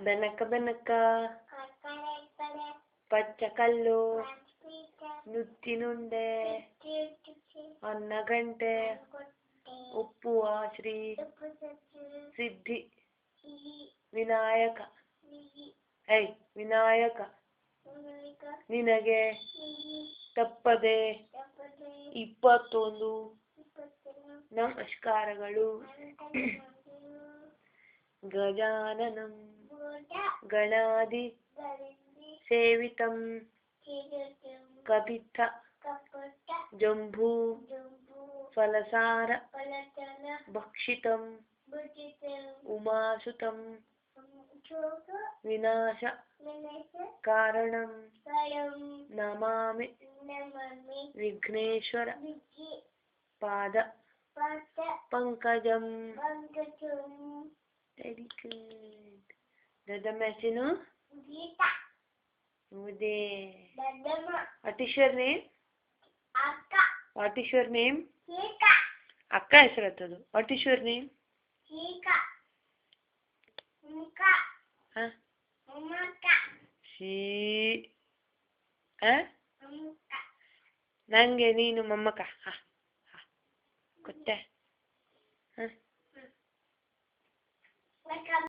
ಬೆನಕ ಬೆನಕ ಪಚ್ಚಕಲ್ಲು ನುಚ್ಚಿನುಂಡೆ ಅನ್ನಗಂಟೆ ಉಪ್ಪುವ ಶ್ರೀ ಸಿದ್ಧಿ ವಿನಾಯಕ ವಿನಾಯಕ ನಿನಗೆ ತಪ್ಪದೆ 21 ನಮಸ್ಕಾರಗಳು. ಗಜಾನನಂ ಗಣಾದಿ ಸೇವಿತಂ ಕಪಿತ್ತ ಜಂಬೂ ಫಲಸಾರ ಭಕ್ಷಿತಂ ಉಮಾಸುತಂ ವಿನಾಶ ಕಾರಣಂ ನಮಾಮಿ ವಿಘ್ನೇಶ್ವರ ಪಾದ ಪಂಕಜಂ. Very good. ದೊಡ್ಡಮ್ಮ ಹೆಸರು Ude. What is your name? Akka. What is your name? Chika. Akka ಹೆಸರತ್ತದು. What is your name? Chika. Mumaka. Huh? Mumaka. Mumaka. ನಂಗೆ ನೀನು ಮಮ್ಮಕ. ಗೊತ್ತೇ?